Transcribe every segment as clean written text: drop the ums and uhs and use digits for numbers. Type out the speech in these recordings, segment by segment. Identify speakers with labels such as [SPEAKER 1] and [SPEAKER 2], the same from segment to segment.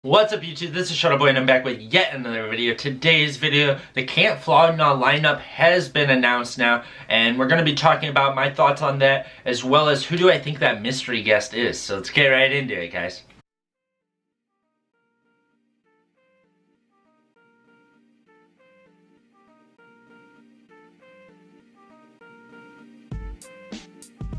[SPEAKER 1] What's up YouTube, this is Shuttleboy and I'm back with yet another video. Today's video, the Camp Flog Gnaw lineup has been announced now, and we're going to be talking about my thoughts on that, as well as who do I think that mystery guest is. So let's get right into it, guys.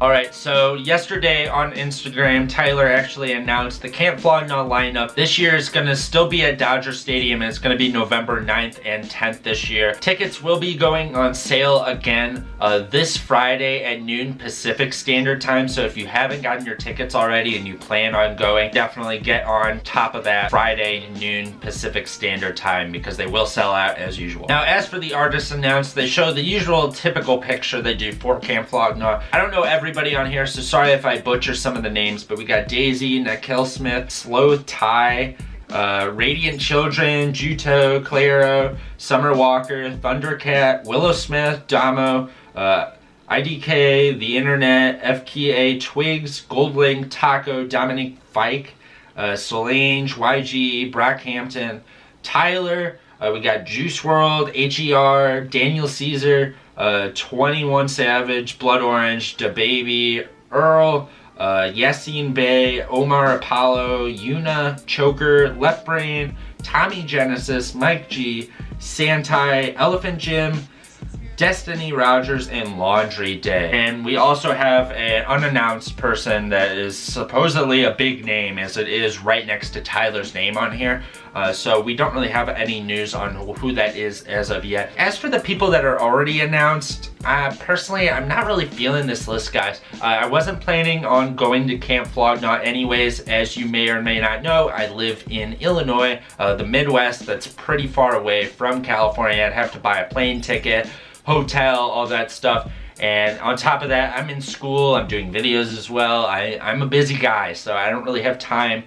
[SPEAKER 1] Alright, so yesterday on Instagram, Tyler actually announced the Camp Flog Gnaw lineup. This year is going to still be at Dodger Stadium, and it's going to be November 9th and 10th this year. Tickets will be going on sale again this Friday at noon Pacific Standard Time, so if you haven't gotten your tickets already and you plan on going, definitely get on top of that Friday noon Pacific Standard Time because they will sell out as usual. Now, as for the artists announced, they show the usual typical picture they do for Camp Flog Gnaw. I don't know everybody on here, so sorry if I butcher some of the names, but we got Daisy, Nakel Smith, Sloth Ty, Radiant Children, Juto, Claro, Summer Walker, Thundercat, Willow Smith, Damo, IDK, The Internet, FKA, Twigs, Goldlink, Taco, Dominic Fike, Solange, YG, Brockhampton, Tyler, we got Juice WRLD, HER, Daniel Caesar, 21 Savage, Blood Orange, DaBaby, Earl, Yassine Bey, Omar Apollo, Yuna, Choker, Left Brain, Tommy Genesis, Mike G, Santai, Elephant Jim, Destiny Rogers, and Laundry Day. And we also have an unannounced person that is supposedly a big name, as it is right next to Tyler's name on here. So we don't really have any news on who that is as of yet. As for the people that are already announced, personally, I'm not really feeling this list, guys. I wasn't planning on going to Camp Flog Gnaw anyways. As you may or may not know, I live in Illinois, the Midwest. That's pretty far away from California. I'd have to buy a plane ticket, hotel, all that stuff. And on top of that, I'm in school, I'm doing videos as well. I'm a busy guy, so I don't really have time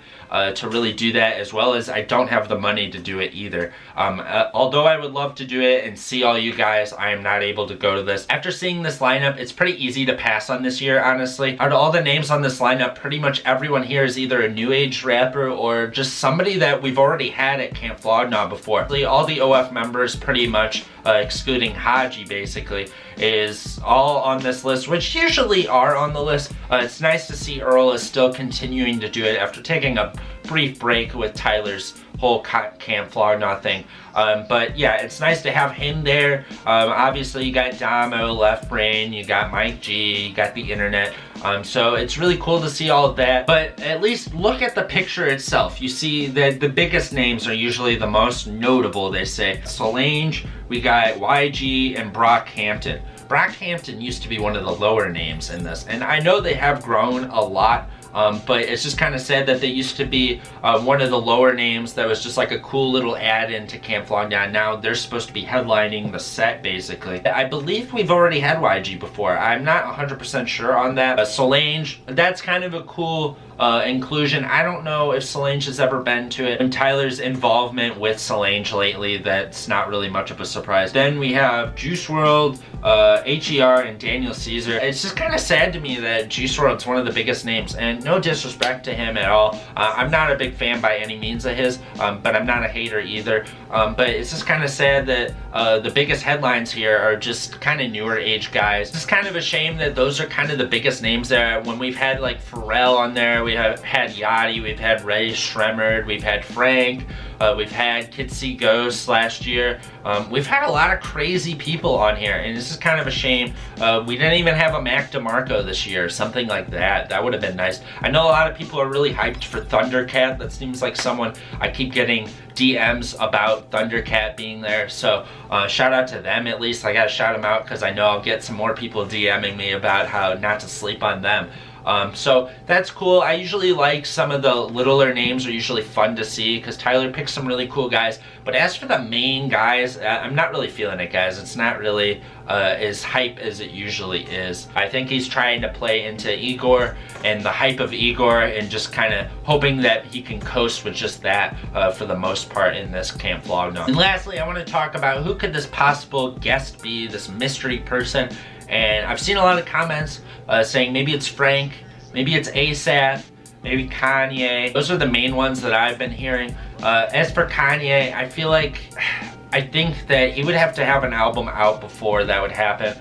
[SPEAKER 1] to really do that, as well as I don't have the money to do it either. Although I would love to do it and see all you guys, I am not able to go to this. After seeing this lineup, it's pretty easy to pass on this year, honestly. Out of all the names on this lineup, pretty much everyone here is either a new age rapper or just somebody that we've already had at Camp Flog Gnaw before. All the OF members, pretty much, excluding Haji basically, is all on this list, which usually are on the list. It's nice to see Earl is still continuing to do it after taking a brief break with Tyler's whole Camp Flog Gnaw thing. But yeah, it's nice to have him there. Obviously you got Damo, Left Brain, you got Mike G, you got The Internet. So it's really cool to see all of that, but at least look at the picture itself. You see that the biggest names are usually the most notable, they say. Solange, we got YG, and Brockhampton. Brockhampton used to be one of the lower names in this, and I know they have grown a lot. But it's just kind of sad that they used to be one of the lower names that was just like a cool little add-in to Camp Flog Gnaw. Now they're supposed to be headlining the set, basically. I believe we've already had YG before. I'm not 100% sure on that. Solange, that's kind of a cool inclusion. I don't know if Solange has ever been to it. And Tyler's involvement with Solange lately, that's not really much of a surprise. Then we have Juice WRLD, HER, and Daniel Caesar. It's just kind of sad to me that Juice WRLD's one of the biggest names, and no disrespect to him at all. I'm not a big fan by any means of his, but I'm not a hater either. But it's just kind of sad that the biggest headlines here are just kind of newer age guys. It's kind of a shame that those are kind of the biggest names there. When we've had like Pharrell on there, we have had Yachty, we've had Ray Shremmerd, we've had Frank, we've had Kids See Ghosts last year. We've had a lot of crazy people on here, and it's just kind of a shame. We didn't even have a Mac DeMarco this year, something like that. That would have been nice. I know a lot of people are really hyped for Thundercat. That seems like someone I keep getting DMs about Thundercat being there, so shout out to them at least. I gotta shout them out because I know I'll get some more people DMing me about how not to sleep on them. So that's cool. I usually like some of the littler names, are usually fun to see because Tyler picks some really cool guys. But as for the main guys, I'm not really feeling it, guys. It's not really as hype as it usually is. I think he's trying to play into Igor and the hype of Igor and just kind of hoping that he can coast with just that for the most part in this Camp Flog Gnaw. And lastly, I want to talk about who could this possible guest be, this mystery person. And I've seen a lot of comments saying maybe it's Frank, maybe it's ASAP, maybe Kanye. Those are the main ones that I've been hearing. As for Kanye, I think that he would have to have an album out before that would happen,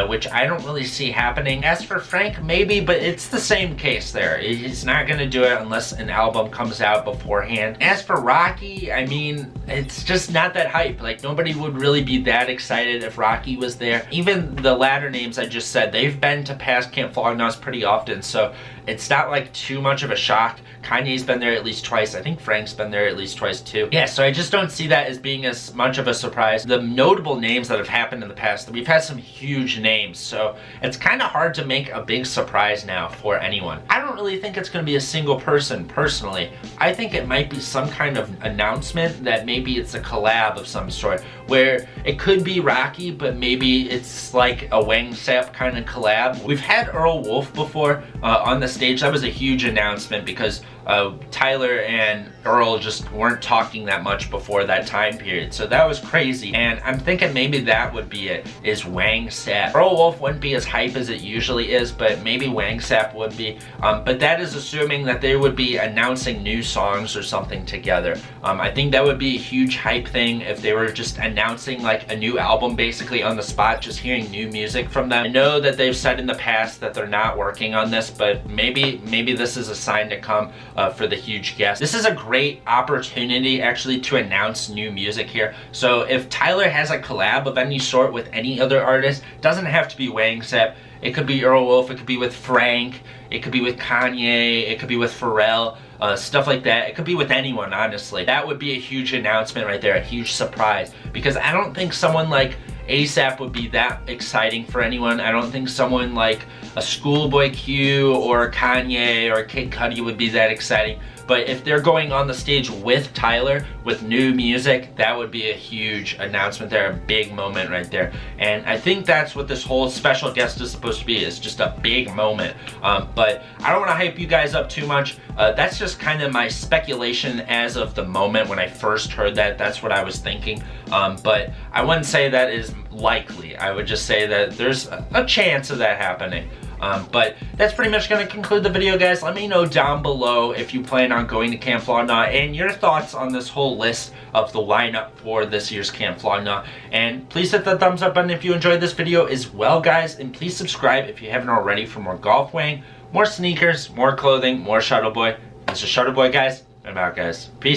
[SPEAKER 1] which I don't really see happening. As for Frank, maybe, but it's the same case there. He's not gonna do it unless an album comes out beforehand. As for Rocky, I mean, it's just not that hype. Like, nobody would really be that excited if Rocky was there. Even the latter names I just said, they've been to past Camp Flog Gnaws pretty often, so it's not like too much of a shock. Kanye's been there at least twice. I think Frank's been there at least twice too. Yeah, so I just don't see that as being as much of a surprise. The notable names that have happened in the past, we've had some huge names, so it's kind of hard to make a big surprise now for anyone. I don't really think it's going to be a single person, personally. I think it might be some kind of announcement that maybe it's a collab of some sort, where it could be Rocky, but maybe it's like a Wang Sap kind of collab. We've had Earl Wolf before on the stage. That was a huge announcement because Tyler and Earl just weren't talking that much before that time period, so that was crazy. And I'm thinking maybe that would be it, is Wang Sap. Earl Wolf wouldn't be as hype as it usually is, but maybe Wang Sap would be. But that is assuming that they would be announcing new songs or something together. I think that would be a huge hype thing if they were just announcing like a new album basically on the spot, just hearing new music from them. I know that they've said in the past that they're not working on this, but maybe this is a sign to come for the huge guest. This is a great opportunity actually to announce new music here. So if Tyler has a collab of any sort with any other artist, doesn't have to be Wang Sap. It could be Earl Wolf, it could be with Frank, it could be with Kanye, it could be with Pharrell, stuff like that. It could be with anyone, honestly. That would be a huge announcement right there, a huge surprise. Because I don't think someone like ASAP would be that exciting for anyone. I don't think someone like a Schoolboy Q or Kanye or Kid Cudi would be that exciting. But if they're going on the stage with Tyler, with new music, that would be a huge announcement there, a big moment right there. And I think that's what this whole special guest is supposed to be, is just a big moment. But I don't want to hype you guys up too much. That's just kind of my speculation as of the moment when I first heard that. That's what I was thinking. But I wouldn't say that is likely. I would just say that there's a chance of that happening. But that's pretty much going to conclude the video, guys. Let me know down below if you plan on going to Camp Flog Gnaw and your thoughts on this whole list of the lineup for this year's Camp Flog Gnaw. And please hit the thumbs up button if you enjoyed this video as well, guys. And please subscribe if you haven't already for more golf weighing, more sneakers, more clothing, more Shuttleboy. This is Shuttleboy, guys. I'm out, guys. Peace.